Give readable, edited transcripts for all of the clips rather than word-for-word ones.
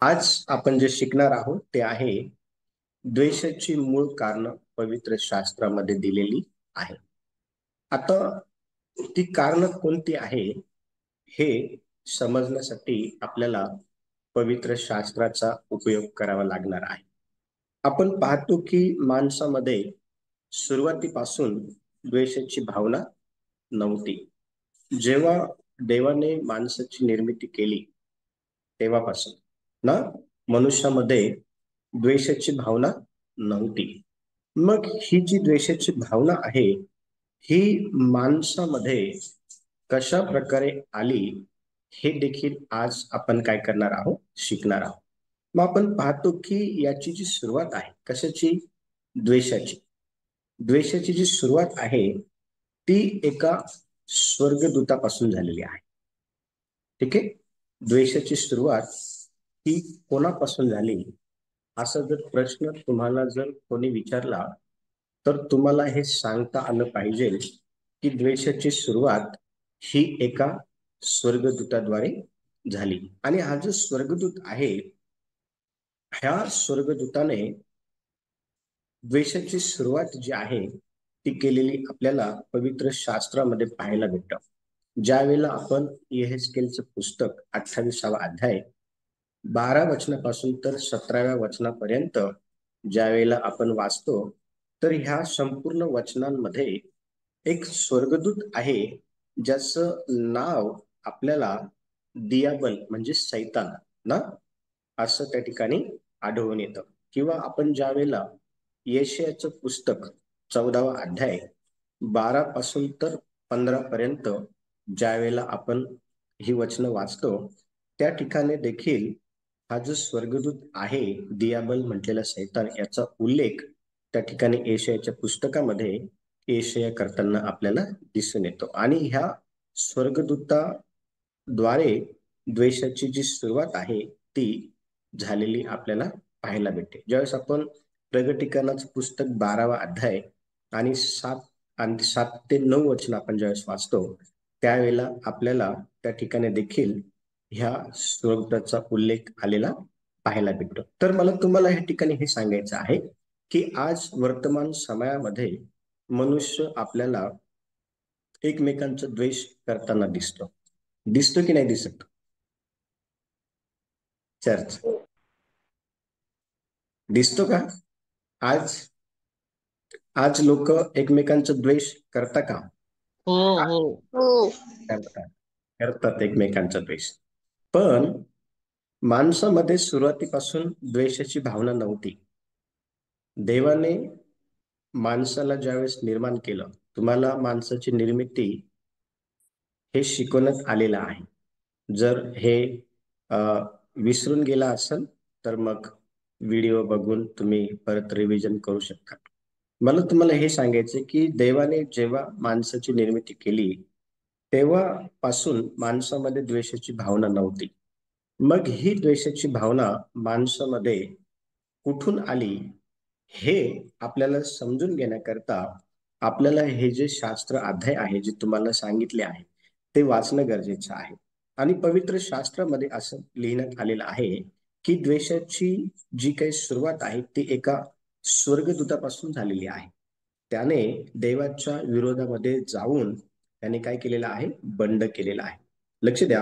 आज आपण जे शिकणार आहोत ते आहे द्वेषाची मूळ कारण पवित्र शास्त्रामध्ये दिलेली आहे. आता ती कारण कोणती आहे हे समजण्यासाठी आपल्याला पवित्र शास्त्राचा उपयोग करावा लागणार आहे. आपण पाहतो की माणसामध्ये सुरुवातीपासून द्वेषाची भावना नव्हती. जेव्हा देवाने माणसाची निर्मिती केली तेव्हापासून ना मनुष्यामध्ये द्वेषाची भावना नव्हती. मग ही जी द्वेषाची भावना आहे ही माणसामध्ये कशा प्रकारे आली हे देखील आज आपण काय करणार आहोत, शिकणार आहोत. मग आपण पाहतो की याची जी सुरुवात आहे कशाची, द्वेषाची. द्वेषाची जी सुरुवात आहे ती एका स्वर्गदूतापासून झालेली आहे. ठीक आहे. द्वेषाची सुरुवात ही कोणापासून झाली असा जर प्रश्न तुम्हाला जर कोणी विचारला तर तुम्हाला हे सांगता आलं पाहिजे की द्वेषाची सुरुवात ही एका स्वर्गदूताद्वारे झाली. आणि हा जो स्वर्गदूत आहे ह्या स्वर्गदूताने द्वेषाची सुरुवात जी आहे ती केलेली आपल्याला पवित्र शास्त्रामध्ये पाहायला भेटतं. ज्या वेळेला आपण यहेजकेलचं पुस्तक 28वा अध्याय 12 वचनापासून तर 17व्या वचनापर्यंत ज्या वेळेला आपण वाचतो तर ह्या संपूर्ण वचनांमध्ये एक स्वर्गदूत आहे ज्याचं नाव आपल्याला दियाबल म्हणजे सैतान ना असं त्या ठिकाणी आढळून येतं. किंवा आपण ज्या वेळेला यशायाचं पुस्तक 14वा अध्याय 12 पासून तर 15 पर्यंत ज्या वेळेला आपण ही वचनं वाचतो त्या ठिकाणी देखील हा जो स्वर्गदूत आहे दियाबल म्हटलेला सैतान याचा उल्लेख त्या ठिकाणी यशायाच्या पुस्तकामध्ये यशाया करताना आपल्याला दिसून येतो. आणि ह्या स्वर्गदूताद्वारे द्वेषाची जी सुरुवात आहे ती झालेली आपल्याला पाहायला भेटते. ज्यावेळेस आपण प्रगटीकरणाचं पुस्तक 12वा अध्याय आणि 7 ते 9 वचन आपण ज्यावेळेस वाचतो त्यावेळेला आपल्याला त्या ठिकाणी देखील ह्या स्वर्गदूताचा उल्लेख आलेला पाहायला भेटतो. तर मला तुम्हाला या ठिकाणी हे सांगायचं आहे की आज वर्तमान समयामध्ये मनुष्य आपल्याला एकमेकांचा द्वेष करताना दिसतो. दिसतो की नाही दिसत? चर्च दिसतो का? आज आज लोक एकमेकांचा द्वेष करता का? हो हो. हो. करतात. करतात एकमेकांचा द्वेष. पण माणसामध्ये सुरुवातीपासून द्वेषाची भावना नव्हती. देवाने माणसाला ज्यावेळेस निर्माण केलं, तुम्हाला माणसाची निर्मिती हे शिकवण्यात आलेलं आहे. जर हे अ, विसरून गेला असेल तर मग व्हिडिओ बघून तुम्ही परत रिव्हिजन करू शकता. मला तुम्हाला हे सांगायचं की देवाने जेव्हा माणसाची निर्मिती केली तेव्हापासून माणसामध्ये द्वेषाची भावना नव्हती. मग ही द्वेषाची भावना माणसामध्ये कुठून आली हे आपल्याला समजून घेण्याकरता आपल्याला हे जे शास्त्र अध्याय आहे जे तुम्हाला सांगितले आहे ते वाचणं गरजेचं आहे. आणि पवित्र शास्त्रामध्ये असं लिहिण्यात आलेलं आहे की द्वेषाची जी काही सुरुवात आहे ती एका स्वर्गदूतापासून झालेली आहे. त्याने देवाच्या विरोधामध्ये जाऊन त्याने काय केलेलं आहे, बंड केलेला आहे. लक्ष द्या,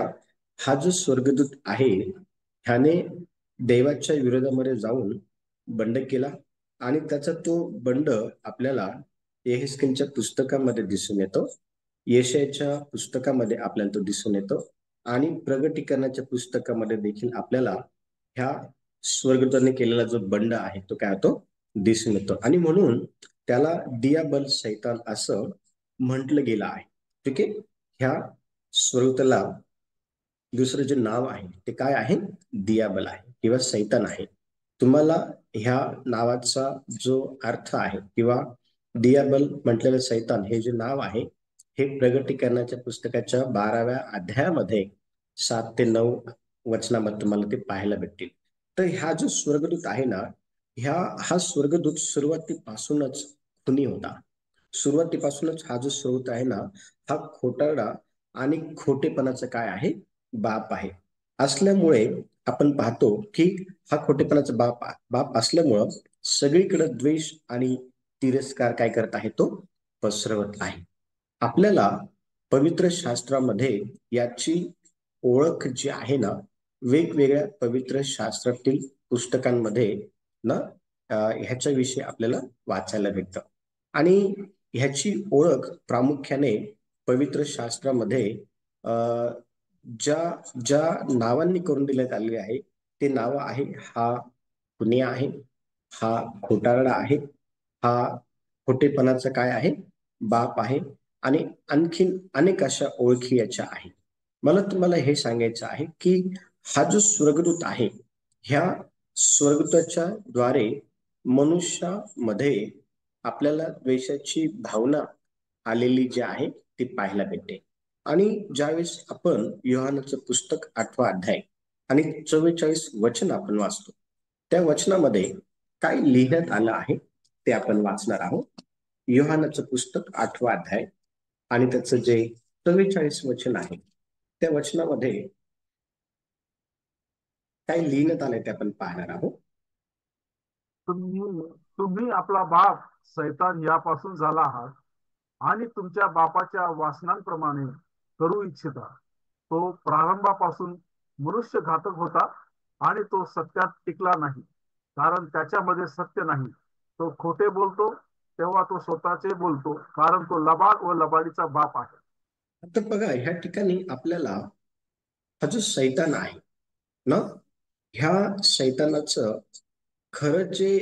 हा जो स्वर्गदूत आहे ह्याने देवाच्या विरोधामध्ये जाऊन बंड केला आणि त्याचा तो बंड आपल्याला यहेजकेलच्या पुस्तकामध्ये दिसून येतो, यशायाच्या पुस्तकामध्ये आपल्याला तो दिसून येतो आणि प्रगटीकरणाच्या पुस्तकामध्ये देखील आपल्याला ह्या स्वर्गदूताने केलेला जो बंड आहे तो काय होतो, दिसून येतो. आणि म्हणून त्याला दियाबल सैतान असं म्हटलं गेलं आहे. ठीक आहे. ह्या स्वर्गदूताला दुसरं जे नाव आहे ते काय आहे, दियाबल आहे किंवा सैतान आहे. तुम्हाला ह्या नावाचा जो अर्थ आहे किंवा दियाबल म्हटलेलं सैतान हे जे नाव आहे हे प्रगटीकरणाच्या पुस्तकाच्या 12व्या अध्यायामध्ये 7 ते 9 वचनामध्ये तुम्हाला ते पाहायला भेटतील. तर हा जो स्वर्गदूत आहे ना, हा स्वर्गदूत सुरुवातीपासूनच खुनी होता. सुरुवातीपासूनच हा जो स्रोत आहे ना हा खोटारडा आणि खोटेपणाचा काय आहे, बाप आहे. असल्यामुळे आपण पाहतो की हा खोटेपणाचा बाप असल्यामुळं सगळीकडे द्वेष आणि तिरस्कार काय करत आहे, तो पसरवत आहे. आपल्याला पवित्र शास्त्रामध्ये याची ओळख जी आहे ना, वेगवेगळ्या पवित्र शास्त्रातील पुस्तकांमध्ये ना ह्याच्याविषयी आपल्याला वाचायला भेटतं. आणि ह्याची ओळख प्रामुख्याने पवित्र शास्त्रामध्ये ज्या ज्या नावांनी करून देण्यात आलेले आहे, ते नाव आहे, हा पुणे आहे, हा खोटारडा आहे, हा खोटेपणाचा काय आहे, बाप आहे, आणि आणखीन अनेक अशा ओळखी याच्या आहेत. मला तुम्हाला हे सांगायचं आहे की हा जो स्वर्गदूत आहे, ह्या स्वर्गदूताच्या द्वारे मनुष्यामध्ये आपल्याला द्वेषाची भावना आलेली जी आहे ती पाहायला भेटते. आणि ज्यावेळेस आपण योहानाचं पुस्तक 8वा अध्याय आणि 44 वचन आपण वाचतो, त्या वचनामध्ये काय लिहिण्यात आलं आहे ते आपण वाचणार आहोत. योहानाचं पुस्तक 8वा अध्याय आणि त्याचं जे 44 वचन आहे, त्या वचनामध्ये काय लिहिण्यात आलंय ते आपण पाहणार आहोत. तुम्ही तुम्ही आपला बाप सैतान यापासून झाला आहात आणि तुमच्या बापाच्या वासनांप्रमाणे करू इच्छिता. तो प्रारंभापासून मनुष्य घातक होता आणि तो सत्यात टिकला नाही, कारण त्याच्यामध्ये सत्य नाही. तो खोटे बोलतो तेव्हा तो स्वतःचे बोलतो, कारण तो लबाड व लबाडीचा बाप आहे. आता बघा, ह्या ठिकाणी आपल्याला हा जो सैतान आहे ना, ह्या सैतानाचं खरं जे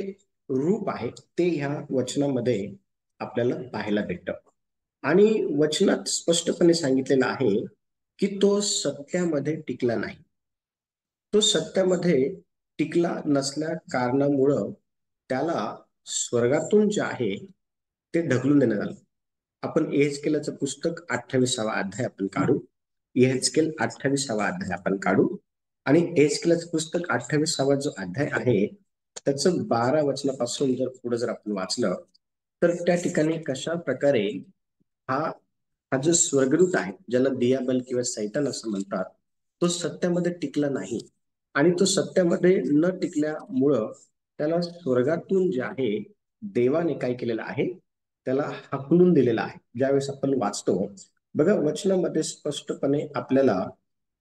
रूप आहे ते ह्या वचनामध्ये आपल्याला पाहायला भेटतं. आणि वचनात स्पष्टपणे सांगितलेलं आहे की तो सत्यामध्ये टिकला नाही. तो सत्यामध्ये टिकला नसल्या कारणामुळं त्याला स्वर्गातून जे आहे ते ढकलून देण्यात आलं. आपण एहेजकेलाचं पुस्तक 28वा अध्याय आपण काढू. एहेजकेल 28वा अध्याय आपण काढू. आणि एहेजकेलाचं पुस्तक 28वा जो अध्याय आहे त्याचं 12 वचनापासून जर पुढे जर आपण वाचलं, तर त्या ठिकाणी कशा प्रकारे हा हा जो स्वर्गदूत आहे, ज्याला दियाबल किंवा सैतान असं म्हणतात, तो सत्यामध्ये टिकला नाही. आणि तो सत्यामध्ये न टिकल्यामुळं त्याला स्वर्गातून जे आहे देवाने काय केलेलं आहे, त्याला हाकलून दिलेला आहे. ज्यावेळेस आपण वाचतो बघा, वचनामध्ये स्पष्टपणे आपल्याला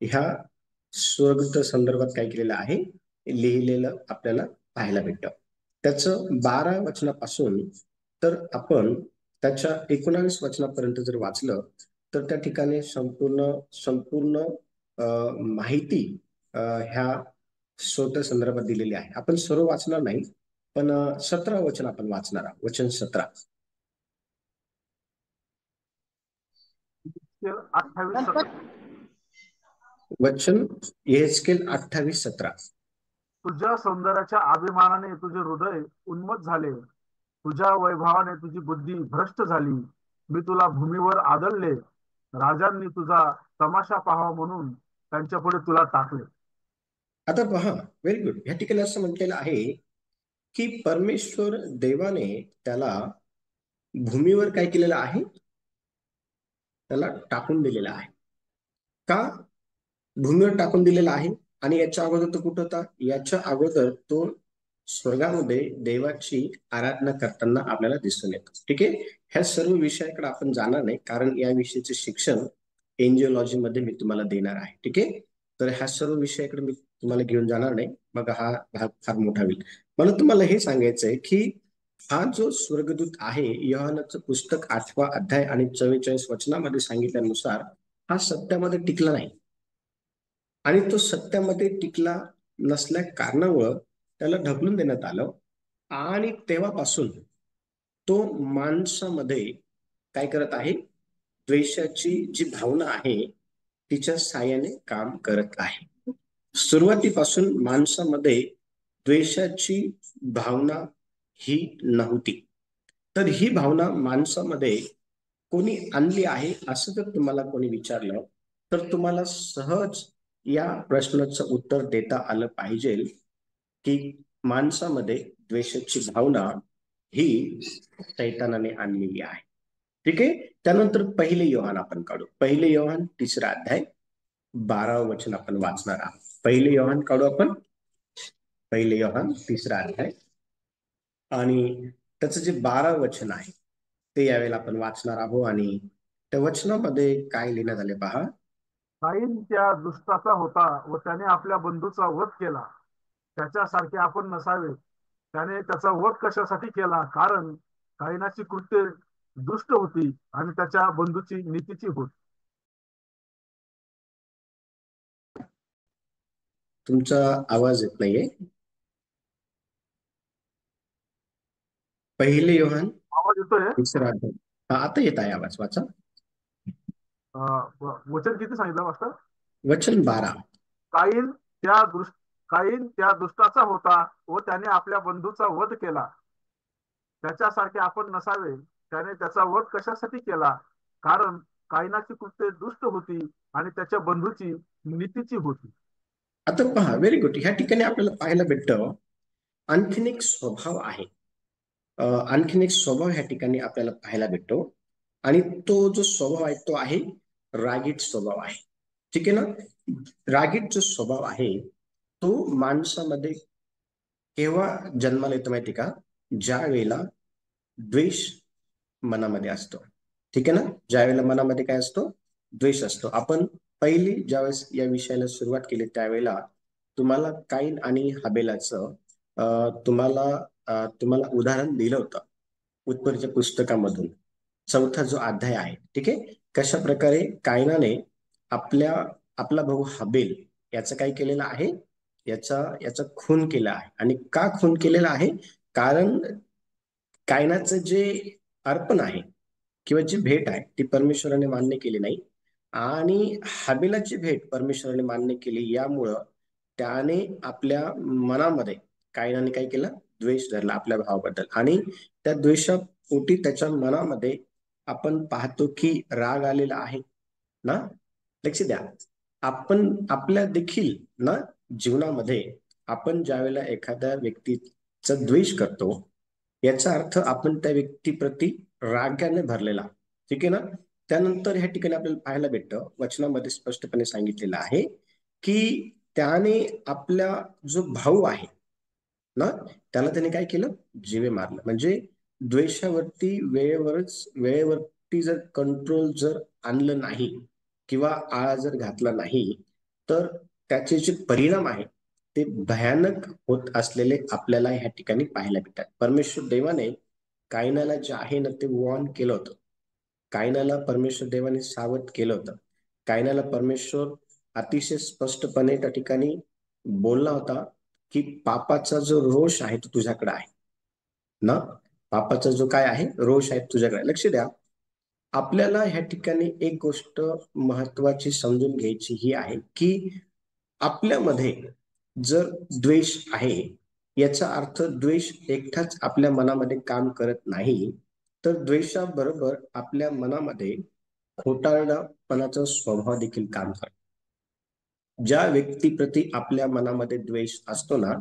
ह्या स्वर्गदूत संदर्भात काय केलेलं आहे लिहिलेलं आपल्याला पाहायला भेटतं. त्याचं 12 वचनापासून तर आपण त्याच्या 19 वचनापर्यंत जर वाचलं, तर त्या ठिकाणी संपूर्ण संपूर्ण माहिती ह्या स्वतः संदर्भात दिलेली आहे. आपण सर्व वाचणार नाही, पण 17 वचन आपण वाचणार आहोत. वचन 17. 28:17. वचन यहेजकेल 28:17. तुझ्या सौंदर्याच्या अभिमानाने तुझे हृदय उन्मत्त झाले, तुझ्या वैभवाने तुझी बुद्धी भ्रष्ट झाली. मी तुला भूमीवर आदळले, राजांनी तुझा तमाशा पाहावा म्हणून त्यांच्या पुढे तुला टाकले. आता पहा, व्हेरी गुड. ह्या ठिकाणी असं म्हटलेलं आहे की परमेश्वर देवाने त्याला भूमीवर काय केलेलं आहे, त्याला टाकून दिलेलं आहे. का भूमीवर टाकून दिलेला आहे? आणि याच्या अगोदर तो कुठं होता? याच्या अगोदर तो स्वर्गामध्ये देवाची आराधना करताना आपल्याला दिसून येतो. ठीक आहे, ह्या सर्व विषयाकडे आपण जाणार नाही, कारण या विषयाचे शिक्षण एंजिओलॉजी मध्ये मी तुम्हाला देणार आहे. ठीक आहे, तर ह्या सर्व विषयाकडे मी तुम्हाला घेऊन जाणार नाही, मग हा भाग फार मोठा होईल. मला तुम्हाला हे सांगायचंय की हा जो स्वर्गदूत आहे, योहानाचं पुस्तक 8वा अध्याय आणि 44 वचनामध्ये सांगितल्यानुसार हा सत्यामध्ये टिकला नाही. आणि तो सत्यामध्ये टिकला नसल्या कारणामुळं त्याला ढकलून देण्यात आलं. आणि तेव्हापासून तो माणसामध्ये काय करत आहे, द्वेषाची जी भावना आहे तिच्या साहाय्याने काम करत आहे. सुरुवातीपासून माणसामध्ये द्वेषाची भावना ही नव्हती. तर ही भावना माणसामध्ये कोणी आणली आहे असं जर तुम्हाला कोणी विचारलं, तर तुम्हाला सहज या प्रश्नाचं उत्तर देता आलं पाहिजे की माणसामध्ये द्वेषाची भावना ही शैतानाने आणलेली आहे. ठीक आहे, त्यानंतर पहिले योहान आपण काढू. पहिले योहान 3रा अध्याय 12 वचन आपण वाचणार आहोत. पहिले योहान काढू आपण. पहिले योहान 3रा अध्याय आणि त्याचं जे 12 वचन आहे ते यावेळेला आपण वाचणार आहोत. आणि त्या वचनामध्ये काय लिहिण्यात आले पहा. काईन त्या दुष्टाचा होता व त्याने आपल्या बंधूचा वध केला. त्याच्यासारखे आपण नसावे. त्याने त्याचा वध कशासाठी केला? कारण काईनाची कृत्ये दुष्ट होती आणि त्याच्या बंधूची नीतीची होती. तुमचा आवाज येत नाहीये. पहिले योहान आवाज येतोय? 3रा अध्याय. हा, आता येत आहे आवाज, वाचा. वचन किती सांगितलं मास्टर? वचन 12. काईन त्या दुष्ट काईन त्या दुष्टाचा होता व त्याने आपल्या बंधूचा वध केला. त्याच्यासारखे आपण नसावे. त्याने त्याचा वध कशासाठी केला? कारण कायनाची कृत्ये दुष्ट होती आणि त्याच्या बंधूची नीतीची होती. आता पहा, व्हेरी गुड. ह्या ठिकाणी आपल्याला पाहायला भेटतं आणखीन एक स्वभाव आहे. आणखीन एक स्वभाव ह्या ठिकाणी आपल्याला पाहायला भेटतो. आणि तो जो स्वभाव आहे तो आहे रागीट स्वभाव आहे. ठीक आहे ना. रागीट जो स्वभाव आहे तो माणसामध्ये केव्हा जन्माला येतो माहिती का? ज्या वेळेला द्वेष मनामध्ये असतो. ठीक आहे ना. ज्या वेळेला मनामध्ये काय असतो? द्वेष असतो. आपण पहिली ज्यावेळेस या विषयाला सुरुवात केली त्यावेळेला तुम्हाला काईन आणि हाबेलाचं तुम्हाला उदाहरण दिलं होतं उत्पत्तीच्या पुस्तकामधून. 4था जो अध्याय आहे. ठीक आहे. कशा प्रकारे कायनाने आपला भाऊ हाबेल याचं काय केलेलं आहे? याचा खून केला आहे. आणि का खून केलेला आहे? कारण कायनाचं जे अर्पण आहे किंवा जी भेट आहे ती परमेश्वराने मान्य केली नाही. आणि हाबेलाची भेट परमेश्वराने मान्य केली. यामुळं त्याने आपल्या मनामध्ये कायनाने काय केलं? द्वेष धरला आपल्या भावाबद्दल. आणि त्या द्वेषापोटी त्याच्या मनामध्ये आपण पाहतो की राग आलेला आहे ना. लक्ष द्या. आपण आपल्या देखील ना जीवनामध्ये आपण ज्यावेळेला एखाद्या व्यक्तीचा द्वेष करतो याचा अर्थ आपण त्या व्यक्तीप्रती रागाने भरलेला. ठीक आहे ना. त्यानंतर ह्या ठिकाणी आपल्याला पाहायला भेटतं वचनामध्ये स्पष्टपणे सांगितलेलं आहे की त्याने आपला जो भाऊ आहे ना त्याला त्याने काय केलं? जीवे मारलं. म्हणजे द्वेषावरती वेळेवरती जर कंट्रोल जर आणलं नाही किंवा आळा जर घातला नाही तर त्याचे जे परिणाम आहे ते भयानक होत असलेले आपल्याला ह्या ठिकाणी पाहायला भेटतात. परमेश्वर देवाने कायनाला जे आहे ना ते वॉर्न केलं होतं. कायनाला परमेश्वर देवाने सावध केलं होतं. कायनाला परमेश्वर अतिशय स्पष्टपणे त्या ठिकाणी बोलला होता की पापाचा जो रोष आहे तो तुझ्याकडे आहे ना. पापाचा जो काय आहे? रोष आहे तुझ्याकडे. लक्ष द्या. आपल्याला ह्या ठिकाणी एक गोष्ट महत्वाची समजून घ्यायची ही आहे की आपल्यामध्ये जर द्वेष आहे याचा अर्थ द्वेष एकटाच आपल्या मनामध्ये काम करत नाही, तर द्वेषाबरोबर आपल्या मनामध्ये खोटारडेपणाचा स्वभाव देखील काम करतो. ज्या व्यक्तीप्रती आपल्या मनामध्ये द्वेष असतो ना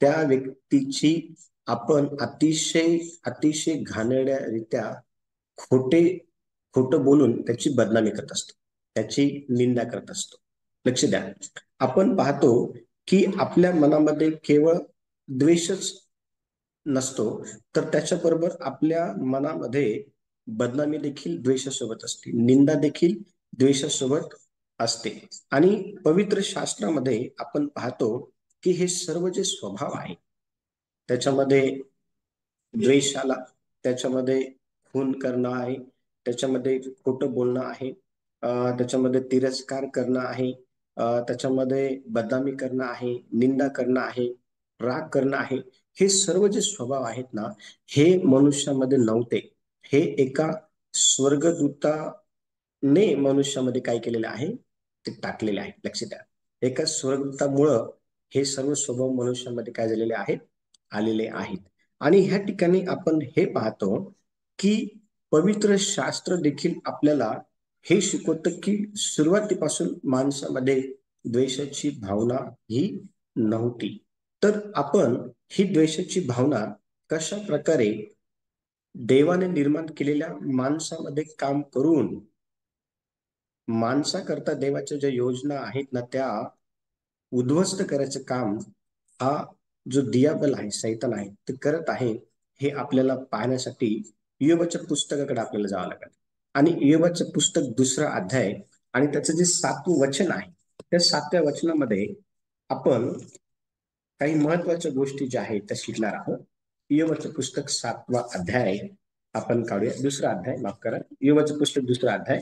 त्या व्यक्तीची आपण अतिशय अतिशय घाणेरड्यारित्या खोटे खोटं बोलून त्याची बदनामी करत असतो, त्याची निंदा करत असतो. लक्ष द्या. आपण पाहतो की आपल्या मनामध्ये केवळ द्वेषच नसतो तर त्याच्याबरोबर आपल्या मनामध्ये बदनामी देखील द्वेषासोबत असते, निंदा देखील द्वेषासोबत असते. आणि पवित्र शास्त्रामध्ये आपण पाहतो की हे सर्व जे स्वभाव आहे त्याच्यामध्ये द्वेष आला, त्याच्यामध्ये खून करणं आहे, त्याच्यामध्ये खोटं बोलणं आहे, त्याच्यामध्ये तिरस्कार करणं आहे, त्याच्यामध्ये बदनामी करणं आहे, निंदा करणं आहे, राग करणं आहे. हे सर्व जे स्वभाव आहेत ना हे मनुष्यामध्ये नव्हते. हे एका स्वर्गदूताने मनुष्यामध्ये काय केलेले आहे ते टाकलेले आहे. लक्ष द्या. एका स्वर्गदूतामुळं हे सर्व स्वभाव मनुष्यामध्ये काय झालेले आहेत? आलेले आहेत. आणि ह्या ठिकाणी आपण हे पाहतो की पवित्र शास्त्र देखील आपल्याला हे शिकवतं की सुरुवातीपासून माणसामध्ये द्वेषाची भावना ही नव्हती. तर आपण ही द्वेषाची भावना कशा प्रकारे देवाने निर्माण केलेल्या माणसामध्ये काम करून माणसाकरता देवाच्या ज्या योजना आहेत ना त्या उद्ध्वस्त करायचं काम हा जो दियाबल आहे, सैतान आहे, ते करत आहे, हे आपल्याला पाहण्यासाठी इयोबाच्या पुस्तकाकडे आपल्याला जावं लागेल. आणि इयोबाचं पुस्तक 2रा अध्याय आणि त्याचं जे 7वं वचन आहे, त्या 7व्या वचनामध्ये आपण काही महत्वाच्या गोष्टी ज्या आहेत त्या शिकणार आहोत. इयोबाचं पुस्तक 7वा अध्याय आपण काढूया. 2रा अध्याय, माफ करा, इयोबाचं पुस्तक 2रा अध्याय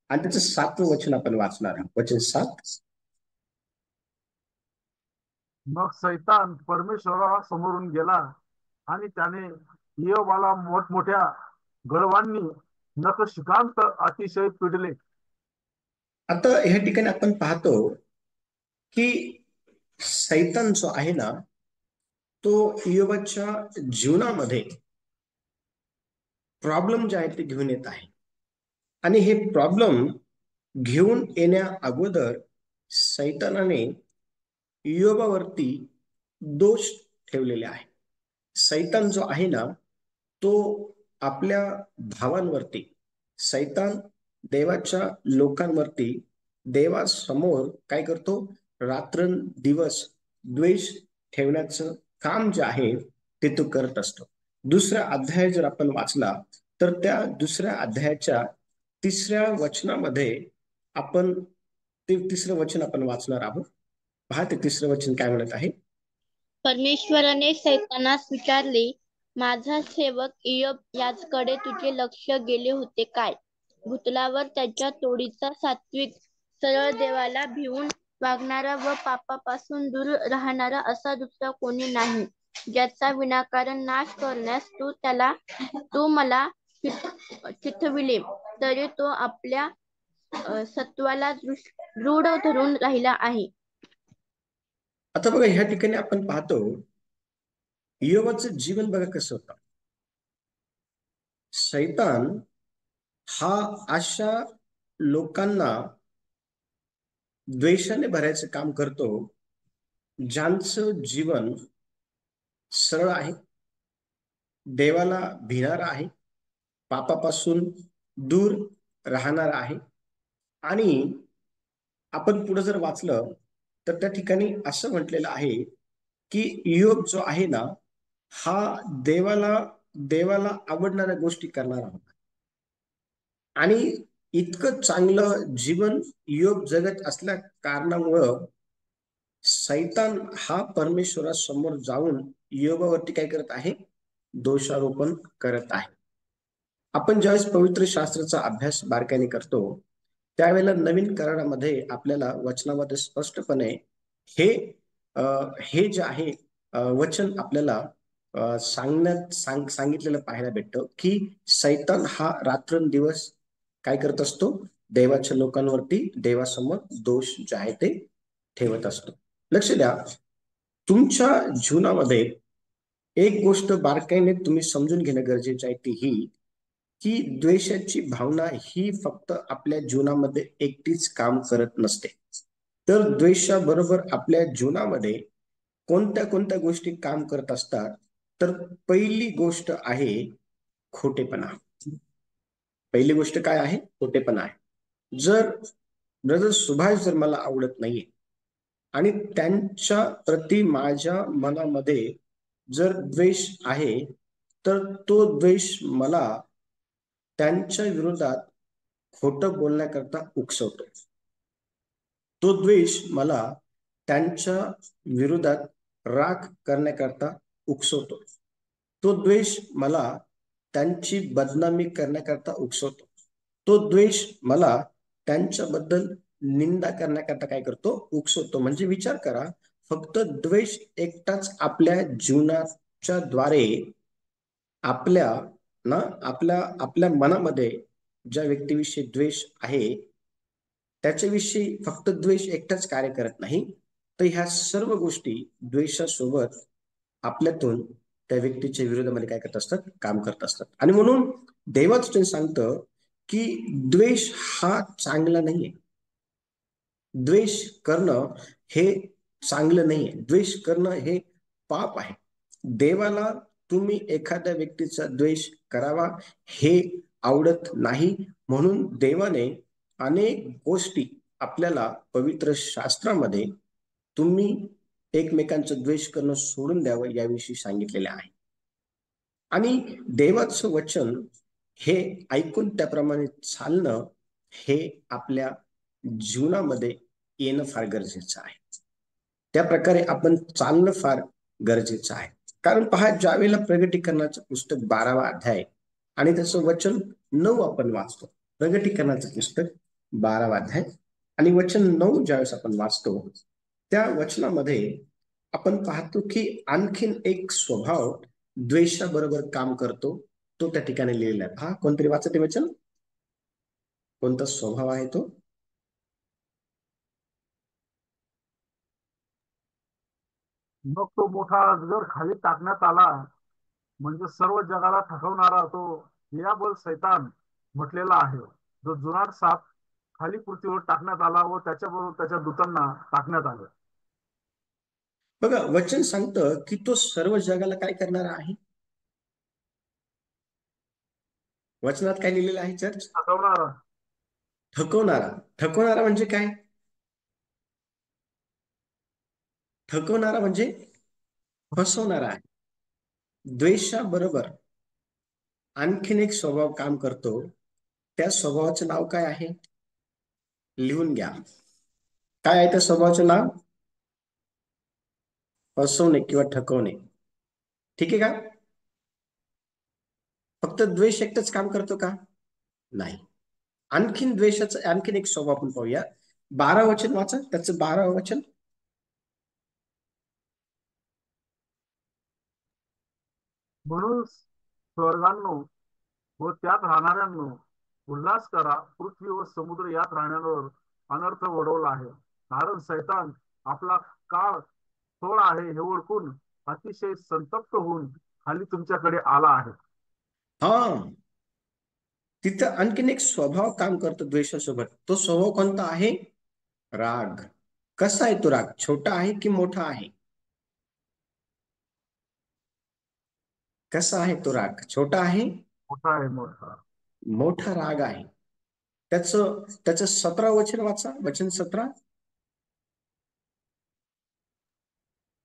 आणि त्याचं 7वं वचन आपण वाचणार आहोत. वचन 7. मग सैतान परमेश्वरा समोरून गेला आणि त्याने इयोबाला मोठमोठ्या गळवांनी नखशिखांत अतिशय पिडले. आता ह्या ठिकाणी आपण पाहतो की सैतान जो आहे ना, तो इयोबाच्या जीवनामध्ये प्रॉब्लेम जे आहेत ते घेऊन येत आहे. आणि हे प्रॉब्लेम घेऊन येण्या अगोदर सैतानाने इयोबावरती दोष ठेवलेले आहे. सैतान जो आहे ना, तो आपल्या भावांवरती, सैतान देवाच्या लोकांवरती देवासमोर काय करतो, रात्रंदिवस द्वेष ठेवण्याचं काम जे आहे ते तो करत असतो. 2रा अध्याय जर आपण वाचला तर त्या 2ऱ्या अध्यायाच्या 3ऱ्या वचनामध्ये आपण ते 3रं वचन आपण वाचणार आहोत. पहा ते 3रं वचन काय म्हणत आहे. परमेश्वराने सैतानास विचारले, माझा सेवक इयोब याचकडे तुझे लक्ष गेले होते काय? भूतलावर त्याच्या तोडीचा सात्विक, सरळ देवाला भिवून वागणारा व पापापासून दूर राहणारा असा दुसरा कोणी नाही, ज्याचा विनाकारण नाश करण्यास तू मला चिथविले, तरी तो आपल्या सत्वाला दृढ धरून राहिला आहे. आता बघा, ह्या ठिकाणी आपण पाहतो इयोबाचं जीवन बघा कसं होतं. सैतान हा अशा लोकांना द्वेषाने भरायचं काम करतो ज्यांचं जीवन सरळ आहे, देवाला भिणारा आहे, पापापासून दूर राहणार आहे. आणि आपण पुढे जर वाचलं तर त्या ठिकाणी असं म्हटलेलं आहे की इयोब जो आहे ना, हा देवाला देवाला आवडणाऱ्या गोष्टी करणारा होता. आणि इतकं चांगलं जीवन इयोब जगत असल्या कारणामुळं सैतान हा परमेश्वरासमोर जाऊन इयोबावरती काय करत आहे, दोषारोपण करत आहे. आपण ज्यावेळेस पवित्र शास्त्राचा अभ्यास बारकाईने करतो त्यावेळेला नवीन करारामध्ये आपल्याला वचनामध्ये स्पष्टपणे हे हे जे आहे वचन आपल्याला सांगितलेलं पाहायला भेटतं की सैतान हा रात्रंदिवस काय करत असतो, देवाच्या लोकांवरती देवासमोर दोष जे आहे ते ठेवत असतो. लक्ष द्या, तुमच्या जीवनामध्ये एक गोष्ट बारकाईने तुम्ही समजून घेणं गरजेचं आहे, ती ही की द्वेषाची भावना ही फक्त आपल्या जीवनामध्ये एकटीच काम करत नसते. तर द्वेषाबरोबर आपल्या जीवनामध्ये कोणत्या कोणत्या गोष्टी काम करत असतात. तर पहिली गोष्ट आहे खोटेपणा. पहिली गोष्ट काय आहे? खोटेपणा आहे. जर ब्रदर सुभाष जर मला आवडत नाहीये आणि त्यांच्या प्रती माझ्या मनामध्ये जर द्वेष आहे, तर तो द्वेष मला त्यांच्या विरोधात खोटं बोलण्याकरता उकसवतो. तो द्वेष मला त्यांच्या विरोधात राग करण्याकरता उकसवतो. तो द्वेष मला त्यांची बदनामी करण्याकरता उकसवतो. तो द्वेष मला त्यांच्याबद्दल निंदा करण्याकरता काय करतो, उकसवतो. म्हणजे विचार करा, फक्त द्वेष एकटाच आपल्या जीवनाच्या द्वारे आपल्या ना आपल्या आपल्या मनामध्ये ज्या व्यक्तीविषयी द्वेष आहे त्याच्याविषयी फक्त द्वेष एकटाच कार्य करत नाही, तर ह्या सर्व गोष्टी द्वेषासोबत आपल्यातून त्या व्यक्तीच्या विरोधामध्ये काय करत असतात, काम करत असतात. आणि म्हणून देवाचं सांगतं की द्वेष हा चांगला नाहीये. द्वेष करणं हे चांगलं नाहीये. द्वेष करणं हे पाप आहे. देवाला तुम्ही एखाद्या व्यक्तीचा द्वेष करावा हे आवडत नाही. म्हणून देवाने अनेक गोष्टी आपल्याला पवित्र शास्त्रामध्ये तुम्ही एकमेकांचा द्वेष करणं सोडून द्यावं याविषयी सांगितलेले आहे. आणि देवाचं वचन हे ऐकून त्याप्रमाणे चालणं हे आपल्या जीवनामध्ये येणं फार गरजेचं आहे. त्या प्रकारे आपण चालणं फार गरजेचं आहे. कारण पहा, ज्यावेळेला प्रगटीकरणाचं पुस्तक 12वा अध्याय आणि त्याचं वचन 9 आपण वाचतो. प्रगटीकरणाचं पुस्तक 12वा अध्याय आणि वचन 9 ज्यावेळेस आपण वाचतो, त्या वचनामध्ये आपण पाहतो की आणखीन एक स्वभाव द्वेषाबरोबर काम करतो, तो त्या ठिकाणी लिहिलेला आहे. हा कोणतरी वाचते वचन, कोणता स्वभाव आहे तो? मग तो मोठा अजगर खाली टाकण्यात आला, म्हणजे सर्व जगाला थकवणारा तो दियाबल सैतान म्हटलेला आहे, जो जुनाट साप खाली पृथ्वीवर टाकण्यात आला व त्याच्याबरोबर त्याच्या दूतांना टाकण्यात आले. बघा, वचन सांगतं की तो सर्व जगाला काय करणारा आहे. वचनात काय लिहिलेलं आहे चर्च? थकवणारा. थकवणारा. थकवणारा म्हणजे काय? थकवणारा म्हणजे फसवणारा आहे. द्वेषाबरोबर आणखीन एक स्वभाव काम करतो, त्या स्वभावाचं नाव काय आहे? लिहून घ्या. काय आहे त्या स्वभावाचं नाव? फसवणे किंवा ठकवणे. ठीक आहे का? फक्त द्वेष एकटच काम करतो का? नाही. आणखीन द्वेषाचं आणखीन एक स्वभाव आपण पाहूया. 12 वचन वाचा, त्याचं 12 वचन. म्हणून स्वर्गांनो व त्यात राहणाऱ्यांनो, उल्हास करा, पृथ्वी व समुद्र यात राहणाऱ्यांवर अनर्थ ओढवला आहे. कारण सैतान आपला काळ थोडा आहे हे ओळखून अतिशय संतप्त होऊन खाली तुमच्याकडे आला आहे. हा, तिथं आणखीन एक स्वभाव काम करतो द्वेषासोबत. तो स्वभाव कोणता आहे? राग. कसा आहे तो राग? छोटा आहे की मोठा आहे? कसा आहे तो राग? छोटा आहे? मोठा आहे, मोठा. मोठा राग आहे. त्याचं 17 वचन वाचा, वचन 17.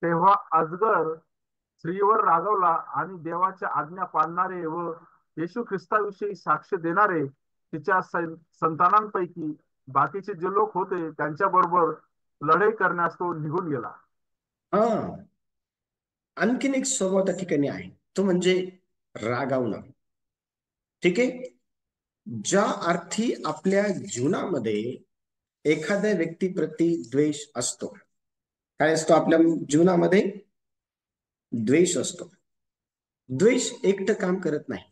तेव्हा अजगर स्त्रीवर रागवला आणि देवाच्या आज्ञा पाळणारे व येशू ख्रिस्ताविषयी साक्ष देणारे तिच्या संतानांपैकी बाकीचे जे लोक होते त्यांच्या बरोबर लढाई करण्यास तो निघून गेला. हा, आणखीन एक स्वभाव त्या ठिकाणी आहे, तो म्हणजे रागावणं. ठीक आहे. ज्या अर्थी आपल्या जीवनामध्ये एखाद्या व्यक्तीप्रती द्वेष असतो, काय असतो आपल्या जीवनामध्ये? द्वेष असतो. द्वेष एकटं काम करत नाही.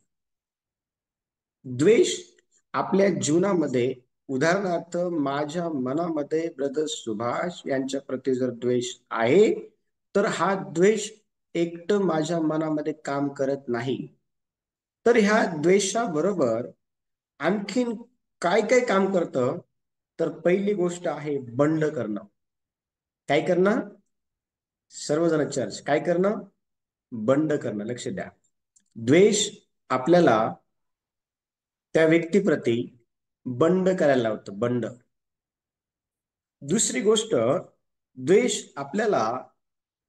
द्वेष आपल्या जीवनामध्ये, उदाहरणार्थ माझ्या मनामध्ये ब्रदर सुभाष यांच्या प्रती जर द्वेष आहे, तर हा द्वेष एकटं माझ्या मनामध्ये काम करत नाही. तर ह्या द्वेषाबरोबर आणखीन काय काय काम करतं? तर पहिली गोष्ट आहे बंड करणं. काय करणं? सर्वजण चर्च, काय करणं? बंड करणं. लक्ष द्या, द्वेष आपल्याला त्या व्यक्तीप्रती बंड करायला लावतं. बंड. दुसरी गोष्ट, द्वेष आपल्याला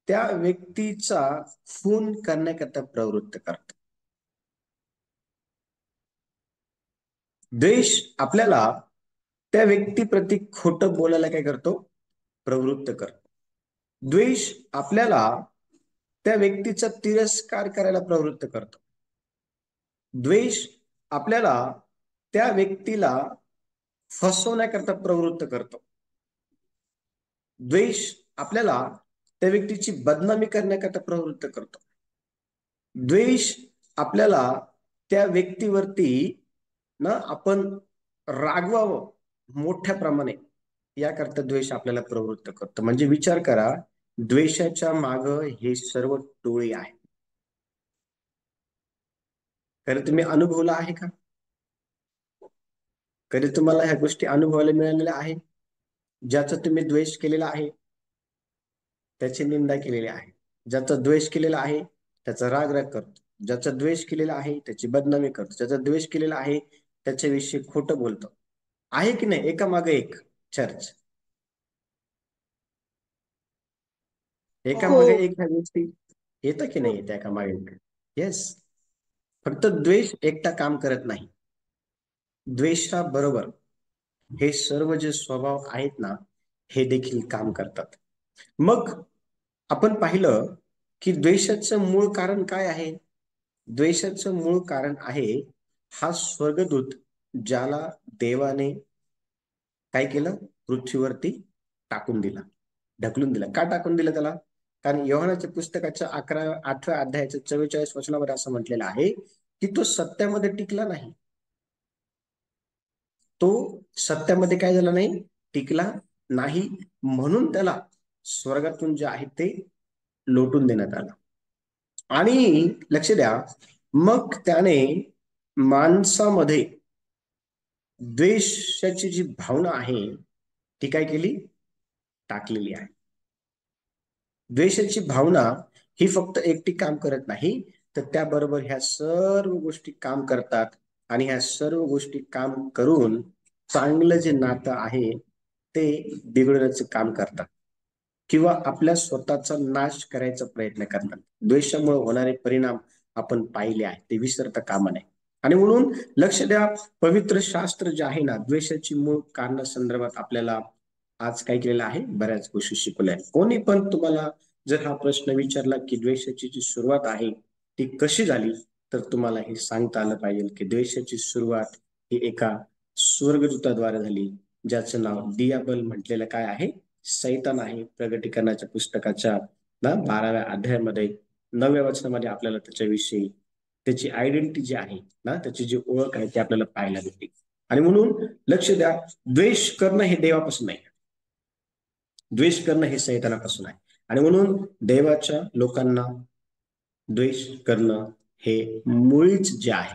त्या व्यक्तीचा खून करण्याकरता प्रवृत्त करतो. द्वेष आपल्याला त्या व्यक्तीप्रती खोटं बोलायला काय करतो? प्रवृत्त करतो. द्वेष आपल्याला त्या व्यक्तीचा तिरस्कार करायला प्रवृत्त करतो. द्वेष आपल्याला त्या व्यक्तीला फसवण्याकरता प्रवृत्त करतो. द्वेष आपल्याला त्या व्यक्तीची बदनामी करण्याकरता प्रवृत्त करतो. द्वेष आपल्याला त्या व्यक्तीवरती ना आपण रागवावं मोठ्या प्रमाणे, याकरता द्वेष आपल्याला प्रवृत्त करतो. म्हणजे विचार करा, द्वेषाच्या माग हे सर्व टोळी आहे. खरं तुम्ही अनुभवला आहे का? कधी तुम्हाला ह्या गोष्टी अनुभवायला मिळालेल्या आहे? ज्याचा तुम्ही द्वेष केलेला आहे त्याची निंदा केलेली आहे, ज्याचा द्वेष केलेला आहे त्याचा राग राग करतो, ज्याचा द्वेष केलेला आहे त्याची बदनामी करतो, ज्याचा द्वेष केलेला आहे त्याच्याविषयी खोटं बोलतो. आहे की नाही? एका मागे एक चर्च. एकामागे एक ह्या गोष्टी येतं की नाही येतं एकामागे? येस. फक्त द्वेष एकटा काम करत नाही, द्वेषाबरोबर हे सर्व जे स्वभाव आहेत ना, हे देखील काम करतात. मग आपण पाहिलं की द्वेषाचं मूळ कारण काय आहे? द्वेषाचं मूळ कारण आहे हा स्वर्गदूत ज्याला देवाने काय केलं? पृथ्वीवरती टाकून दिला, ढकलून दिला. का टाकून दिलं त्याला? कारण योहानाच्या पुस्तकाच्या 8व्या अध्यायाच्या 44 वचनामध्ये असं म्हटलेलं आहे की तो सत्यामध्ये टिकला नाही. तो सत्यामध्ये काय झाला नाही? टिकला नाही, म्हणून त्याला स्वर्गातून जे आहे ते लोटून देण्यात आलं. आणि लक्ष द्या, मग त्याने माणसामध्ये द्वेषाची जी भावना आहे ती काय केली? टाकलेली आहे. द्वेषाची भावना ही फक्त एकटी काम करत नाही, तर त्याबरोबर ह्या सर्व गोष्टी काम करतात. आणि ह्या सर्व गोष्टी काम करून चांगलं जे नातं आहे ते बिघडवण्याचं काम करतात किंवा आपल्या स्वतःचा नाश करायचा प्रयत्न करतात. द्वेषामुळे होणारे परिणाम आपण पाहिले आहेत, ते विसरता कामा नये. आणि म्हणून लक्ष द्या, पवित्र शास्त्र जे आहे ना, द्वेषाची मूळ कारण संदर्भात आपल्याला आज काय केलेलं आहे? बऱ्याच गोष्टी शिकवल्या आहेत. कोणी पण तुम्हाला जर हा प्रश्न विचारला की द्वेषाची जी सुरुवात आहे ती कशी झाली, तर तुम्हाला हे सांगता आलं पाहिजे की द्वेषाची सुरुवात ही एका स्वर्गदूताद्वारे झाली, ज्याचं नाव दियाबल म्हटलेलं काय आहे? सैतान आहे. प्रगटीकरणाच्या पुस्तकाच्या 12व्या अध्यायामध्ये 9व्या वचनामध्ये आपल्याला त्याच्याविषयी त्याची आयडेंटिटी जी आहे ना, त्याची जी ओळख आहे ती आपल्याला पाहायला मिळते. आणि म्हणून लक्ष द्या, द्वेष करणं हे देवापासून नाही, द्वेष करणं हे सैतानापासून आहे. आणि म्हणून देवाच्या लोकांना द्वेष करणं हे मुळीच जे आहे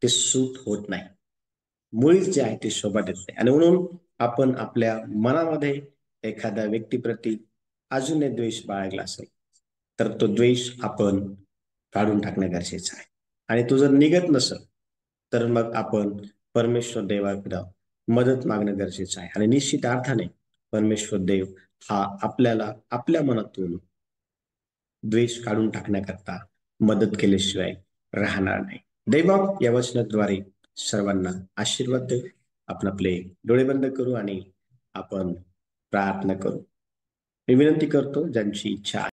ते सूट होत नाही, मुळीच जे आहे ते शोभा देत नाही. आणि म्हणून आपण आपल्या मनामध्ये एखाद्या व्यक्तीप्रती अजूनही द्वेष बाळगला असेल तर तो द्वेष आपण काढून टाकणं गरजेचं आहे. आणि तो जर निघत नसेल तर मग आपण परमेश्वर देवाकडं मदत मागणं गरजेचं आहे. आणि निश्चित अर्थाने परमेश्वर देव हा आपल्याला आपल्या मनातून द्वेष काढून टाकण्याकरता मदत केल्याशिवाय राहणार नाही. दैवबाप या वचनाद्वारे सर्वांना आशीर्वाद देव. आपण आपले डोळे बंद करू आणि आपण प्रार्थना करू. मी विनंती करतो, ज्यांची इच्छा